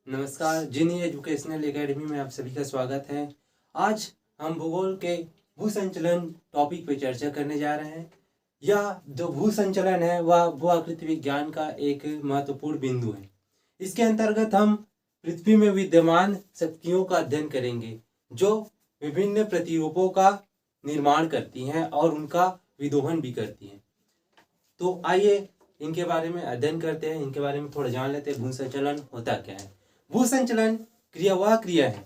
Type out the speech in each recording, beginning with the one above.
नमस्कार, जिनी educational academy में आप सभी का स्वागत है। आज हम भूगोल के भूसंचलन टॉपिक पे चर्चा करने जा रहे हैं। यह जो भूसंचलन है वह भू-आकृति विज्ञान का एक महत्वपूर्ण बिंदु है। इसके अंतर्गत हम पृथ्वी में विद्यमान शक्तियों का अध्ययन करेंगे जो विभिन्न प्रतिरूपों का निर्माण करती हैं और उनका विदोहन भी करती हैं। तो आइए इनके बारे में अध्ययन करते हैं, इनके बारे में थोड़ा जान लेते हैं। भूसंचलन होता क्या है? भूसंचलन क्रिया वह क्रिया है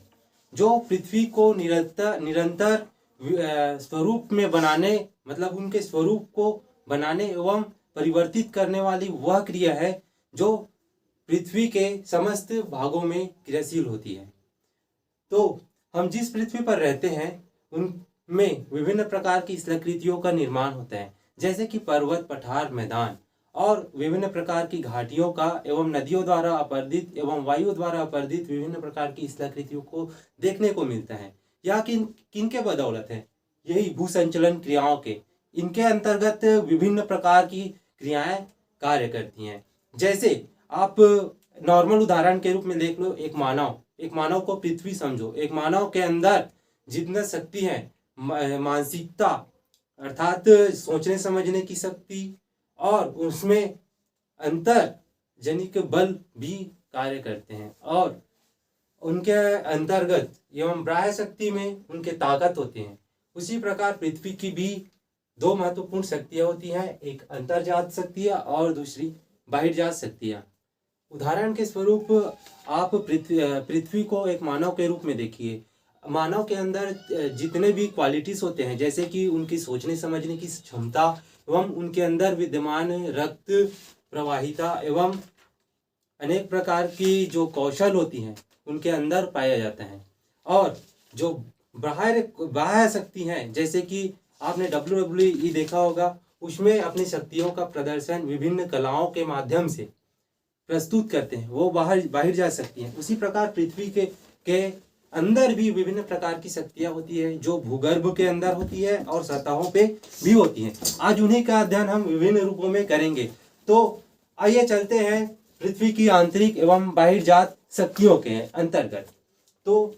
जो पृथ्वी को निरंतर स्वरूप में बनाने, मतलब उनके स्वरूप को बनाने एवं परिवर्तित करने वाली वह क्रिया है जो पृथ्वी के समस्त भागों में क्रियाशील होती है। तो हम जिस पृथ्वी पर रहते हैं उनमें विभिन्न प्रकार की स्थलाकृतियों का निर्माण होता है, जैसे कि पर्वत, पठार, मैदान और विभिन्न प्रकार की घाटियों का एवं नदियों द्वारा अपर्दित एवं वायु द्वारा अपर्दित विभिन्न प्रकार की स्थलाकृतियों को देखने को मिलता है। यह किनके बदौलत है? यही भूसंचलन क्रियाओं के। इनके अंतर्गत विभिन्न प्रकार की क्रियाएं कार्य करती हैं। जैसे आप नॉर्मल उदाहरण के रूप में देख लो, एक मानव को पृथ्वी समझो। एक मानव के अंदर जितना शक्ति है, मानसिकता अर्थात सोचने समझने की शक्ति और उसमें अंतर जनिक बल भी कार्य करते हैं और उनके अंतर्गत एवं बाह्य शक्ति में उनके ताकत होते हैं। उसी प्रकार पृथ्वी की भी दो महत्वपूर्ण शक्तियां होती हैं, एक अंतर्जात शक्तियां और दूसरी बाहिर्जात शक्तियां। उदाहरण के स्वरूप आप पृथ्वी को एक मानव के रूप में देखिए। मानव के अंदर जितने भी क्वालिटीज होते हैं, जैसे कि उनकी सोचने समझने की क्षमता एवं उनके अंदर विद्यमान रक्त प्रवाहिता एवं अनेक प्रकार की जो कौशल होती हैं उनके अंदर पाया जाता है। और जो बाह्य शक्ति हैं, जैसे कि आपने WWE देखा होगा, उसमें अपनी शक्तियों का प्रदर्शन विभिन्न कलाओं के माध्यम से प्रस्तुत करते हैं, वो बाहर जा सकती हैं। उसी प्रकार पृथ्वी के अंदर भी विभिन्न प्रकार की शक्तियां होती है जो भूगर्भ के अंदर होती है और सतहों पे भी होती हैं। आज उन्हीं का अध्ययन हम विभिन्न रूपों में करेंगे। तो आइए चलते हैं पृथ्वी की आंतरिक एवं बाहिर्जात शक्तियों के अंतर्गत। तो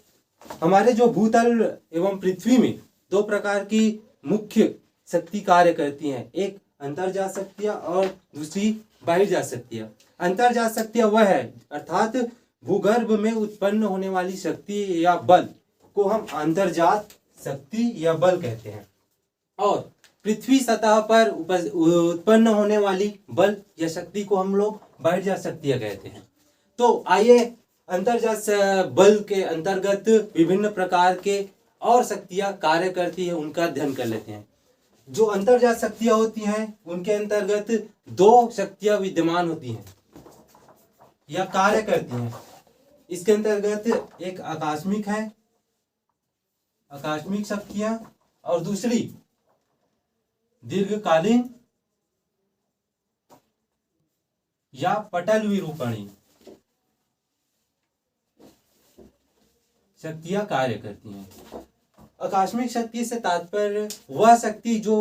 हमारे जो भूतल एवं पृथ्वी में दो प्रकार की मुख्य शक्ति कार्य करती हैं, एक अंतर्जात शक्तियां और दूसरी बाहिर्जात शक्तियां। अंतर्जात शक्तियां वह है अर्थात भूगर्भ में उत्पन्न होने वाली शक्ति या बल को हम अंतर्जात शक्ति या बल कहते हैं, और पृथ्वी सतह पर उत्पन्न होने वाली बल या शक्ति को हम लोग बाहिर्जात शक्तियां कहते हैं। तो आइए अंतर्जात बल के अंतर्गत विभिन्न प्रकार के और शक्तियां कार्य करती है उनका अध्ययन कर लेते हैं। जो अंतर्जात शक्तियां होती हैं उनके अंतर्गत दो शक्तियां विद्यमान होती हैं या कार्य करती हैं। इसके अंतर्गत एक आकस्मिक है, आकस्मिक शक्तियां, और दूसरी दीर्घकालीन या पटल विरूपणी शक्तियां कार्य करती हैं। आकस्मिक शक्ति से तात्पर्य वह शक्ति जो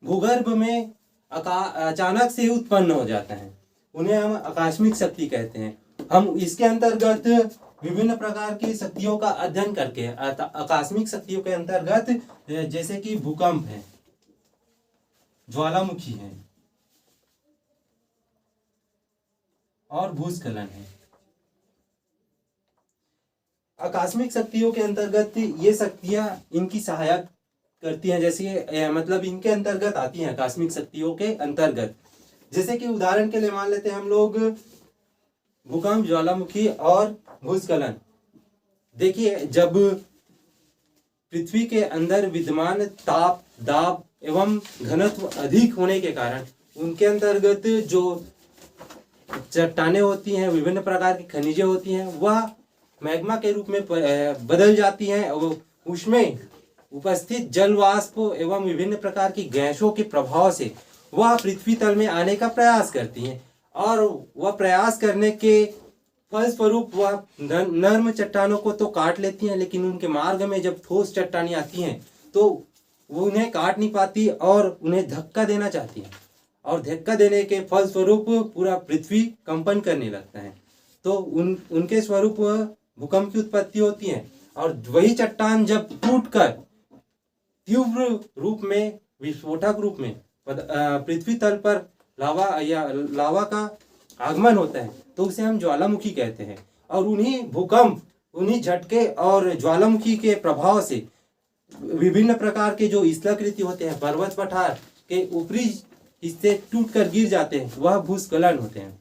भूगर्भ में अचानक से उत्पन्न हो जाता है, उन्हें हम आकस्मिक शक्ति कहते हैं। हम इसके अंतर्गत विभिन्न प्रकार की शक्तियों का अध्ययन करके आकस्मिक शक्तियों के अंतर्गत जैसे कि भूकंप है, ज्वालामुखी है और भूस्खलन है। आकस्मिक शक्तियों के अंतर्गत ये शक्तियां इनकी सहायक करती हैं, जैसे मतलब इनके अंतर्गत आती हैं आकस्मिक शक्तियों के अंतर्गत। जैसे कि उदाहरण के लिए मान लेते हैं हम लोग भूकंप, ज्वालामुखी और भूस्खलन। देखिए, जब पृथ्वी के अंदर विद्यमान ताप, दाब एवं घनत्व अधिक होने के कारण उनके अंतर्गत जो चट्टानें होती हैं, विभिन्न प्रकार की खनिजें होती हैं, वह मैग्मा के रूप में बदल जाती हैं और उसमें उपस्थित जल वाष्प एवं विभिन्न प्रकार की गैसों के प्रभाव से वह पृथ्वी तल में आने का प्रयास करती हैं, और वह प्रयास करने के फलस्वरूप वह नर्म चट्टानों को तो काट लेती हैं, लेकिन उनके मार्ग में जब ठोस चट्टानें आती हैं तो वो उन्हें काट नहीं पाती और उन्हें धक्का देना चाहती हैं, और धक्का देने के फलस्वरूप पूरा पृथ्वी कंपन करने लगता है। तो उनके स्वरूप भूकंप की उत्पत्ति होती है। और वही चट्टान जब टूटकर तीव्र रूप में, विस्फोटक रूप में पृथ्वी तल पर लावा का आगमन होता है तो उसे हम ज्वालामुखी कहते हैं। और उन्हीं भूकंप, उन्हीं झटके और ज्वालामुखी के प्रभाव से विभिन्न प्रकार के जो स्थलाकृति होते हैं, पर्वत पठार के ऊपरी हिस्से टूट कर गिर जाते हैं, वह भूस्खलन होते हैं।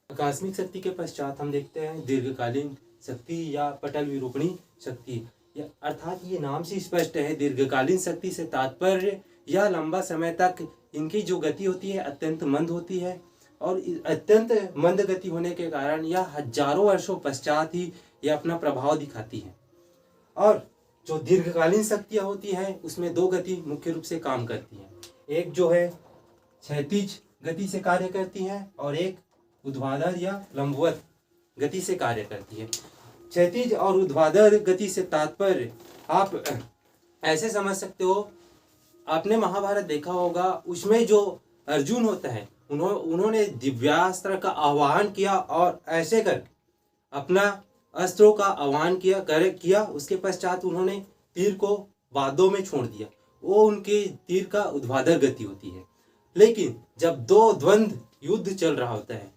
आकस्मिक शक्ति के पश्चात हम देखते हैं दीर्घकालीन शक्ति या पटल विरूपणी शक्ति। अर्थात ये नाम से स्पष्ट है, दीर्घकालीन शक्ति से तात्पर्य यह लंबा समय तक इनकी जो गति होती है अत्यंत मंद होती है, और अत्यंत मंद गति होने के कारण यह हजारों वर्षों पश्चात ही यह अपना प्रभाव दिखाती है। और जो दीर्घकालीन शक्तियाँ होती हैं उसमें दो गति मुख्य रूप से काम करती हैं। एक जो है क्षैतिज गति से कार्य करती है और एक ऊर्ध्वाधर या लंबवत गति से कार्य करती है। क्षैतिज और ऊर्ध्वाधर गति से तात्पर्य आप ऐसे समझ सकते हो, आपने महाभारत देखा होगा, उसमें जो अर्जुन होता है उन्होंने दिव्यास्त्र का आह्वान किया और ऐसे कर अपना अस्त्रों का आह्वान किया। उसके पश्चात उन्होंने तीर को बादों में छोड़ दिया, वो उनके तीर का ऊर्ध्वाधर गति होती है। लेकिन जब दो द्वंद्व युद्ध चल रहा होता है,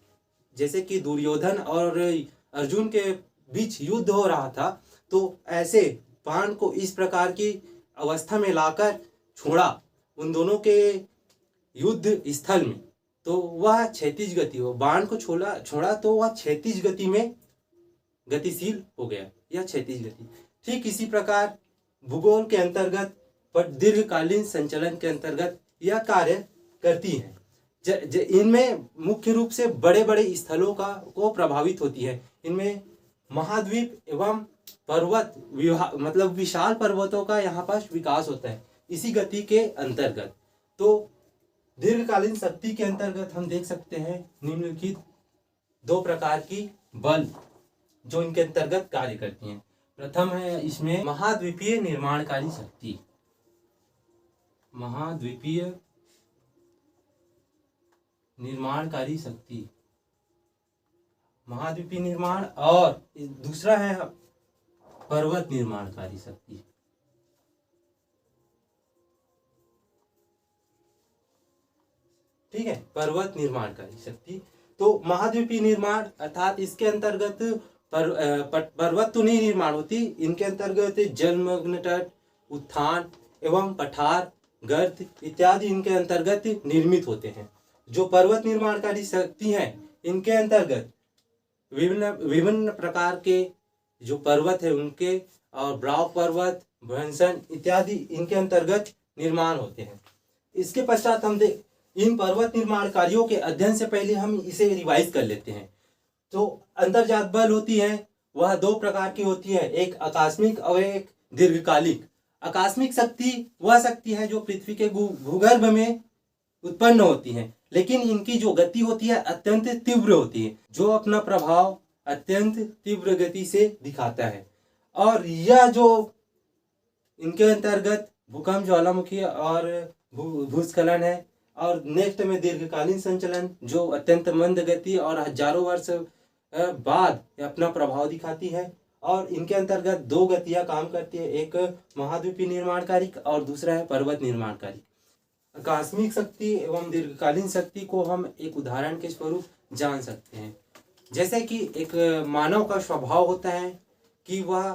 जैसे कि दुर्योधन और अर्जुन के बीच युद्ध हो रहा था, तो ऐसे बाण को इस प्रकार की अवस्था में लाकर छोड़ा उन दोनों के युद्ध स्थल में, तो वह क्षैतिज गति हो, बाण को छोड़ा तो वह क्षैतिज गति में गतिशील हो गया, यह क्षैतिज गति। ठीक इसी प्रकार भूगोल के अंतर्गत पर दीर्घकालीन संचलन के अंतर्गत यह कार्य करती है। इनमें मुख्य रूप से बड़े बड़े स्थलों को प्रभावित होती है। इनमें महाद्वीप एवं पर्वत मतलब विशाल पर्वतों का यहाँ पर विकास होता है इसी गति के अंतर्गत। तो दीर्घकालीन शक्ति के अंतर्गत हम देख सकते हैं निम्नलिखित दो प्रकार की बल जो इनके अंतर्गत कार्य करती हैं। प्रथम है इसमें महाद्वीपीय निर्माणकारी शक्ति। महाद्वीपीय निर्माणकारी शक्ति, महाद्वीपीय निर्माण, और दूसरा है पर्वत निर्माणकारी शक्ति। ठीक है, पर्वत निर्माणकारी शक्ति। तो महाद्वीपीय निर्माण अर्थात इसके अंतर्गत पर्वत तो नहीं निर्माण होती, इनके अंतर्गत जलमग्न तट, उत्थान एवं पठार, गर्त इत्यादि इनके अंतर्गत निर्मित होते हैं। जो पर्वत निर्माणकारी शक्ति है इनके अंतर्गत विभिन्न प्रकार के जो पर्वत है उनके, और ब्राव पर्वत, भंसन इत्यादि इनके अंतर्गत निर्माण होते हैं। इसके पश्चात हम इन पर्वत निर्माण कार्यों के अध्ययन से पहले हम इसे रिवाइज कर लेते हैं। तो अंतर्जात बल होती है वह दो प्रकार की होती है, एक आकस्मिक और एक दीर्घकालिक। आकस्मिक शक्ति वह शक्ति है जो पृथ्वी के भूगर्भ में उत्पन्न होती है, लेकिन इनकी जो गति होती है अत्यंत तीव्र होती है, जो अपना प्रभाव अत्यंत तीव्र गति से दिखाता है। और यह जो इनके अंतर्गत भूकंप, ज्वालामुखी और भूस्खलन है। और नेक्स्ट में दीर्घकालीन संचलन जो अत्यंत मंद गति और हजारों वर्ष बाद अपना प्रभाव दिखाती है। और इनके अंतर्गत दो गतियां काम करती है, एक महाद्वीपीय निर्माणकारी और दूसरा है पर्वत निर्माणकारी। आकस्मिक शक्ति एवं दीर्घकालीन शक्ति को हम एक उदाहरण के स्वरूप जान सकते हैं। जैसे कि एक मानव का स्वभाव होता है कि वह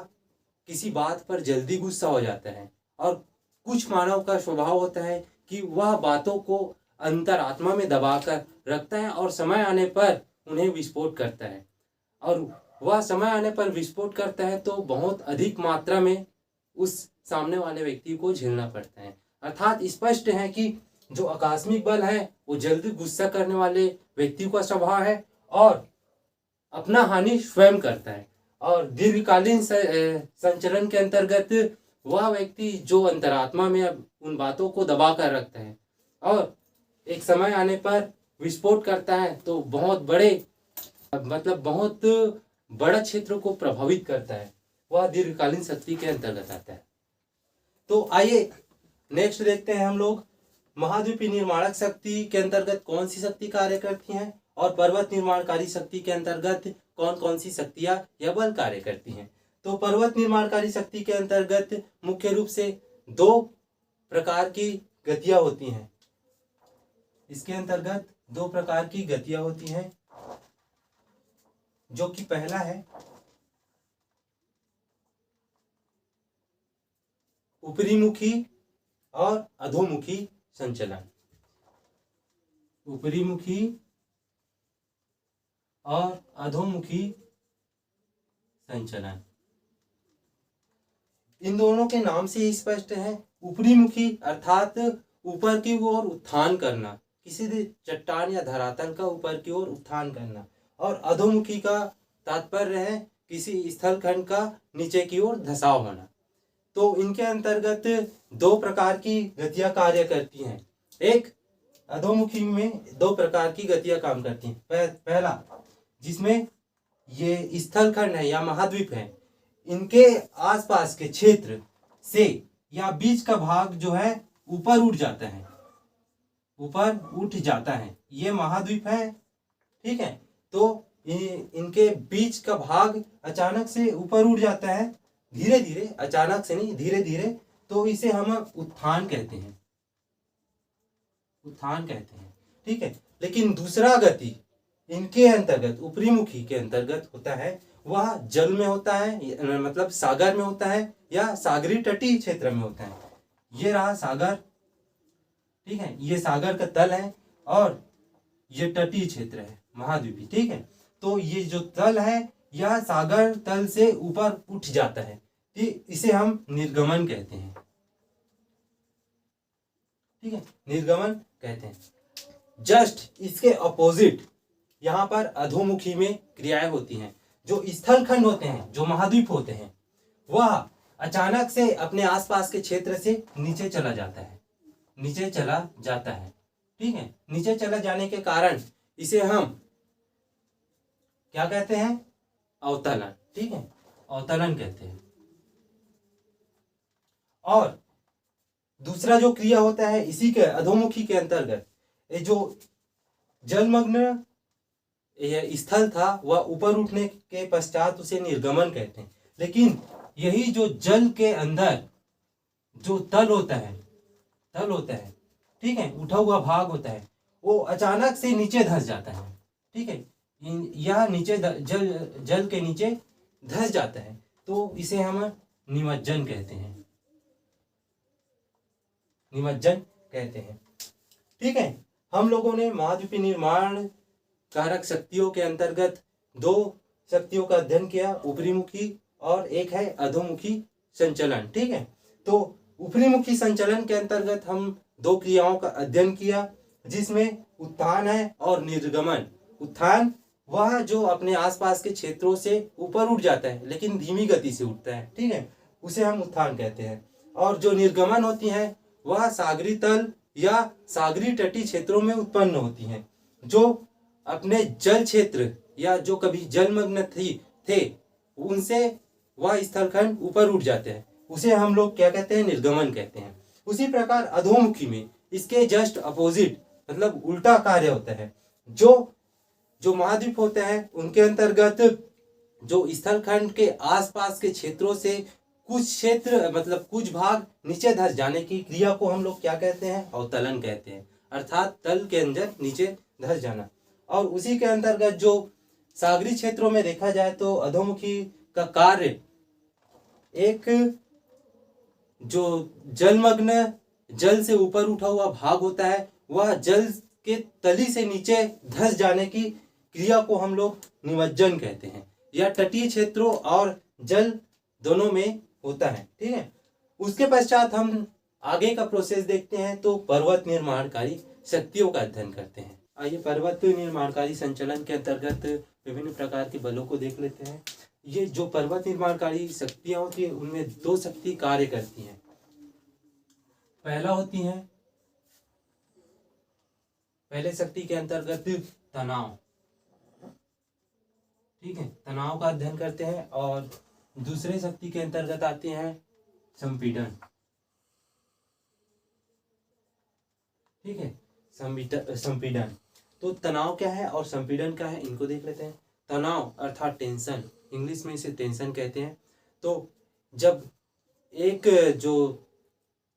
किसी बात पर जल्दी गुस्सा हो जाता है, और कुछ मानव का स्वभाव होता है कि वह बातों को अंतरात्मा में दबाकर रखता है और समय आने पर उन्हें विस्फोट करता है। और वह समय आने पर विस्फोट करता है तो बहुत अधिक मात्रा में उस सामने वाले व्यक्ति को झेलना पड़ता है। अर्थात स्पष्ट है कि जो आकस्मिक बल है वो जल्दी गुस्सा करने वाले व्यक्ति का स्वभाव है और अपना हानि स्वयं करता है। और दीर्घकालीन संचलन के अंतर्गत वह व्यक्ति जो अंतरात्मा में उन बातों को दबा कर रखता है और एक समय आने पर विस्फोट करता है तो बहुत बड़ा क्षेत्र को प्रभावित करता है, वह दीर्घकालीन शक्ति के अंतर्गत आता है। तो आइए नेक्स्ट देखते हैं हम लोग महाद्वीपीय निर्माणक शक्ति के अंतर्गत कौन सी शक्ति कार्य करती है और पर्वत निर्माणकारी शक्ति के अंतर्गत कौन कौन सी शक्तियां या बल कार्य करती हैं। तो पर्वत निर्माणकारी शक्ति के अंतर्गत मुख्य रूप से दो प्रकार की गतियां होती हैं। इसके अंतर्गत दो प्रकार की गतियां होती हैं, जो कि पहला है ऊपरीमुखी और अधोमुखी संचलन। ऊपरीमुखी और अधोमुखी संचलन, इन दोनों के नाम से ही स्पष्ट है। ऊपरीमुखी अर्थात ऊपर की ओर उत्थान करना, किसी भी चट्टान या धरातल का ऊपर की ओर उत्थान करना, और अधोमुखी का तात्पर्य है किसी स्थलखंड का नीचे की ओर धंसाव होना। तो इनके अंतर्गत दो प्रकार की गतियां कार्य करती हैं। एक अधोमुखी में दो प्रकार की गतियां काम करती हैं। पहला, जिसमें ये स्थलखंड है या महाद्वीप है, इनके आसपास के क्षेत्र से या बीच का भाग जो है ऊपर उठ जाता है, ऊपर उठ जाता है। ये महाद्वीप है, ठीक है। तो इनके बीच का भाग अचानक से ऊपर उठ जाता है, धीरे धीरे, अचानक से नहीं, धीरे धीरे। तो इसे हम उत्थान कहते हैं, उत्थान कहते हैं, ठीक है। लेकिन दूसरा गति इनके अंतर्गत, ऊपरीमुखी के अंतर्गत होता है, वह जल में होता है, मतलब सागर में होता है या सागरी तटीय क्षेत्र में होता है। ये रहा सागर, ठीक है, ये सागर का तल है और ये तटीय क्षेत्र है, महाद्वीपी, ठीक है। तो ये जो तल है यह सागर तल से ऊपर उठ जाता है, इसे हम निर्गमन कहते हैं, ठीक है, निर्गमन कहते हैं। जस्ट इसके अपोजिट यहाँ पर अधोमुखी में क्रियाएं होती हैं। जो स्थलखंड होते हैं, जो महाद्वीप होते हैं, वह अचानक से अपने आसपास के क्षेत्र से नीचे चला जाता है, नीचे चला जाता है, ठीक है। नीचे चला जाने के कारण इसे हम क्या कहते हैं? अवतलन, ठीक है, अवतलन कहते हैं। और दूसरा जो क्रिया होता है इसी के अधोमुखी के अंतर्गत, ये जो जलमग्न स्थल था वह ऊपर उठने के पश्चात उसे निर्गमन कहते हैं। लेकिन यही जो जल के अंदर जो तल होता है, तल होता है, ठीक है, उठा हुआ भाग होता है, वो अचानक से नीचे धंस जाता है, ठीक है। यह नीचे जल के नीचे धंस जाता है, तो इसे हम निमज्जन कहते हैं, निमज्जन कहते हैं, ठीक है। हम लोगों ने महाद्वीपीय निर्माण कारक शक्तियों के अंतर्गत दो शक्तियों का अध्ययन किया, ऊपरीमुखी और एक है अधोमुखी संचलन, ठीक है। तो ऊपरीमुखी संचलन के अंतर्गत हम दो क्रियाओं का अध्ययन किया, जिसमें उत्थान है और निर्गमन। उत्थान वह जो अपने आसपास के क्षेत्रों से ऊपर उठ जाता है, लेकिन धीमी गति से उठता है, ठीक है, उसे हम उत्थान कहते हैं। और जो निर्गमन होती है वह सागरी तल या सागरी तटीय क्षेत्रों में उत्पन्न होती हैं, जो अपने जल क्षेत्र या जो कभी जलमग्न थे उनसे वह स्थलखंड ऊपर उठ जाते हैं, उसे हम लोग क्या कहते हैं? निर्गमन कहते हैं। उसी प्रकार अधोमुखी में इसके जस्ट अपोजिट, मतलब उल्टा कार्य होता है। जो महाद्वीप होते हैं उनके अंतर्गत जो स्थलखंड के आसपास के क्षेत्रों से कुछ क्षेत्र, मतलब कुछ भाग नीचे धंस जाने की क्रिया को हम लोग क्या कहते हैं? अवतलन कहते हैं, अर्थात तल के अंदर नीचे धंस जाना। और उसी के अंतर्गत जो सागरी क्षेत्रों में देखा जाए तो अधोमुखी का कार्य एक जो जलमग्न, जल से ऊपर उठा हुआ भाग होता है, वह जल के तली से नीचे धंस जाने की क्रिया को हम लोग निमज्जन कहते हैं। यह तटीय क्षेत्रों और जल दोनों में होता है, ठीक है। उसके पश्चात हम आगे का प्रोसेस देखते हैं, तो पर्वत निर्माणकारी शक्तियों का अध्ययन करते हैं। आइए पर्वत निर्माणकारी संचलन के अंतर्गत विभिन्न प्रकार के बलों को देख लेते हैं। ये जो पर्वत निर्माणकारी शक्तियां होती है उनमें दो शक्ति कार्य करती हैं। पहला होती है, पहले शक्ति के अंतर्गत तनाव, ठीक है, तनाव का अध्ययन करते हैं। और दूसरे शक्ति के अंतर्गत आते हैं संपीड़न, ठीक है, संपीड़न। तो तनाव क्या है और संपीड़न क्या है, इनको देख लेते हैं। तनाव अर्थात टेंशन, इंग्लिश में इसे टेंशन कहते हैं। तो जब एक जो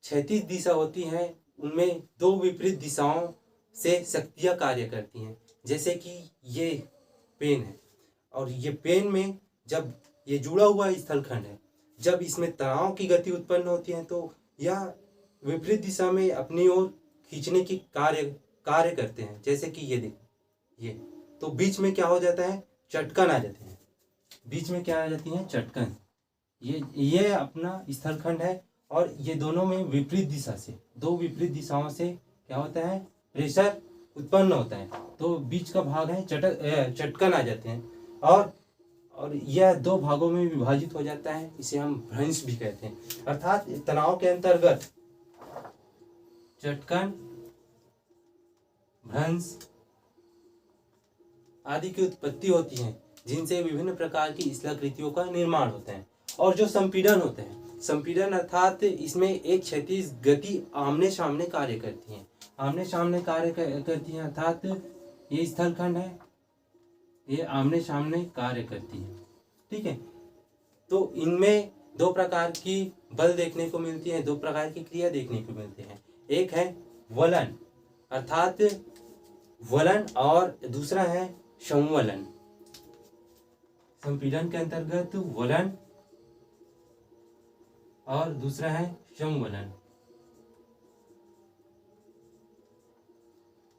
क्षैतिज दिशा होती है उनमें दो विपरीत दिशाओं से शक्तियाँ कार्य करती हैं। जैसे कि ये पेन है और ये पेन में जब ये जुड़ा हुआ स्थलखंड है, जब इसमें तनाव की गति उत्पन्न होती है तो यह विपरीत दिशा में अपनी ओर खींचने की कार्य करते हैं। जैसे कि ये देखो, ये तो बीच में क्या हो जाता है, चटकन आ जाते हैं। बीच में क्या आ जाती है, चटकन। ये अपना स्थलखंड है और ये दोनों में विपरीत दिशा से, दो विपरीत दिशाओं से क्या होता है, प्रेशर उत्पन्न होता है। तो बीच का भाग है चटकन आ जाते हैं और यह दो भागों में विभाजित हो जाता है। इसे हम भ्रंश भी कहते हैं। अर्थात तनाव के अंतर्गत चटकन, भ्रंश आदि की उत्पत्ति होती है, जिनसे विभिन्न प्रकार की स्थलाकृतियों का निर्माण होता है। और जो संपीड़न होते हैं, संपीड़न अर्थात इसमें एक क्षैतिज गति आमने सामने कार्य करती है, आमने सामने कार्य करती है। अर्थात ये स्थलखंड है, ये आमने सामने कार्य करती है। ठीक है, तो इनमें दो प्रकार की बल देखने को मिलती है, दो प्रकार की क्रिया देखने को मिलती है। एक है वलन अर्थात वलन और दूसरा है संवलन। संपीड़न के अंतर्गत वलन और दूसरा है संवलन।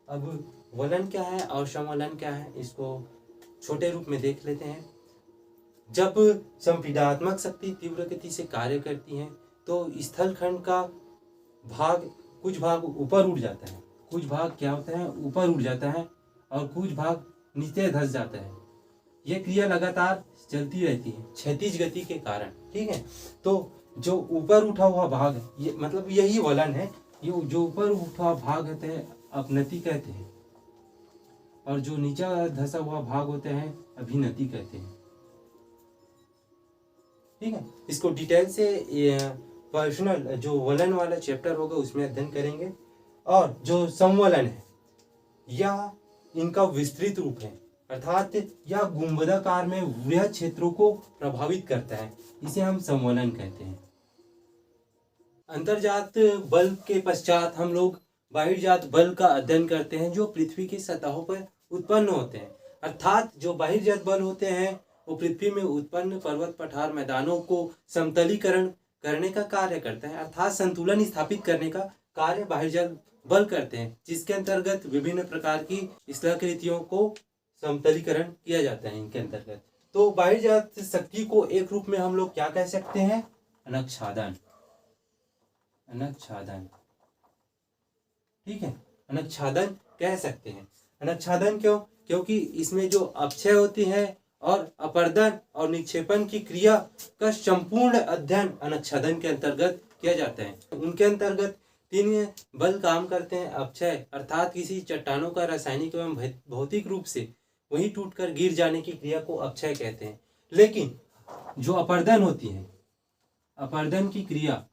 अब वलन क्या है और संवलन क्या है, इसको छोटे रूप में देख लेते हैं। जब संपीड़नात्मक शक्ति तीव्र गति से कार्य करती है तो स्थलखंड का भाग, कुछ भाग ऊपर उठ जाता है, कुछ भाग क्या होता है, ऊपर उठ जाता है और कुछ भाग नीचे धंस जाता है। यह क्रिया लगातार चलती रहती है क्षैतिज गति के कारण। ठीक है, तो जो ऊपर उठा हुआ भाग है, ये मतलब यही वलन है। ये जो ऊपर उठा हुआ भाग होते हैं अपनति कहते हैं और जो नीचा धंसा हुआ भाग होते हैं अभिनति कहते हैं। ठीक है, इसको डिटेल से पर्सनल जो वलन वाला चैप्टर होगा उसमें अध्ययन करेंगे। और जो संवलन है यह इनका विस्तृत रूप है, अर्थात यह गुंबदाकार में वृहद क्षेत्रों को प्रभावित करता है, इसे हम संवलन कहते हैं। अंतर्जात बल के पश्चात हम लोग बहिर्जात बल का अध्ययन करते हैं, जो पृथ्वी की सतहों पर उत्पन्न होते हैं। अर्थात जो बहिर्जात बल होते हैं वो पृथ्वी में उत्पन्न पर्वत, पठार, मैदानों को समतलीकरण करने का कार्य करते हैं, अर्थात संतुलन स्थापित करने का कार्य बहिर्जात बल करते हैं, जिसके अंतर्गत विभिन्न प्रकार की स्थलाकृतियों को समतलीकरण किया जाता है इनके अंतर्गत। तो बहिर्जात शक्ति को एक रूप में हम लोग क्या कह सकते हैं, अनक्षादन। अनक्षादन, ठीक है, अनक्षादन कह सकते हैं। अनक्षादन क्यों? क्योंकि इसमें जो अपक्षय होती है और अपर्दन और निक्षेपण की क्रिया का संपूर्ण अध्ययन अनक्षादन के अंतर्गत किया जाता है। उनके अंतर्गत तीन बल काम करते हैं। अपक्षय अर्थात किसी चट्टानों का रासायनिक एवं भौतिक रूप से वहीं टूटकर गिर जाने की क्रिया को अपक्षय कहते हैं। लेकिन जो अपर्दन होती है, अपर्दन की क्रिया,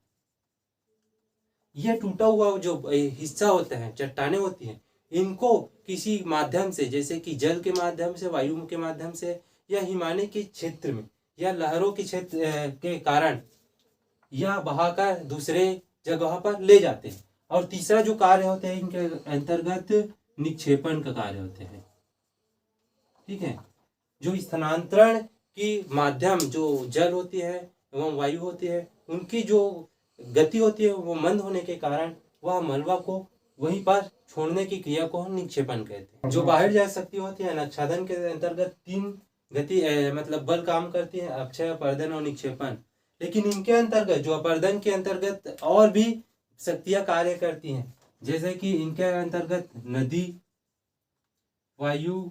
यह टूटा हुआ जो हिस्सा होता है, चट्टानें होती हैं, इनको किसी माध्यम से, जैसे कि जल के माध्यम से, वायु के माध्यम से, या हिमालय के क्षेत्र में या लहरों के क्षेत्र के कारण या बहाकर दूसरे जगह पर ले जाते हैं। और तीसरा जो कार्य होते हैं इनके अंतर्गत निक्षेपण का कार्य होते हैं। ठीक है, जो स्थानांतरण की माध्यम जो जल होती है एवं वायु होती है, उनकी जो गति होती है वो मंद होने के कारण वह मलबा को वहीं पर छोड़ने की क्रिया को हम निक्षेपण कहते हैं। जो बहिर्जात शक्ति होती है अनक्षादन के अंतर्गत तीन गति मतलब बल काम करती है, अपक्षय, अपर्दन और निक्षेपण। लेकिन इनके अंतर्गत जो अपर्दन के अंतर्गत और भी शक्तियां कार्य करती हैं, जैसे कि इनके अंतर्गत नदी, वायु,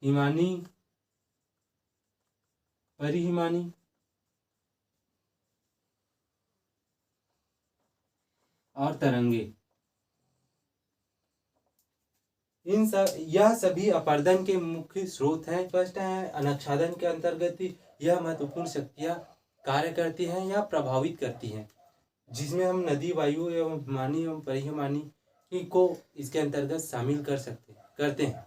हिमानी, परिहिमानी, और तरंगे। यह सभी अपर्दन के मुख्य स्रोत हैं। स्पष्ट है, अनक्षादन के अंतर्गत यह महत्वपूर्ण शक्तियां कार्य करती हैं या प्रभावित करती हैं, जिसमें हम नदी, वायु एवं हिमानी एवं परिहिमानी को इसके अंतर्गत शामिल करते हैं।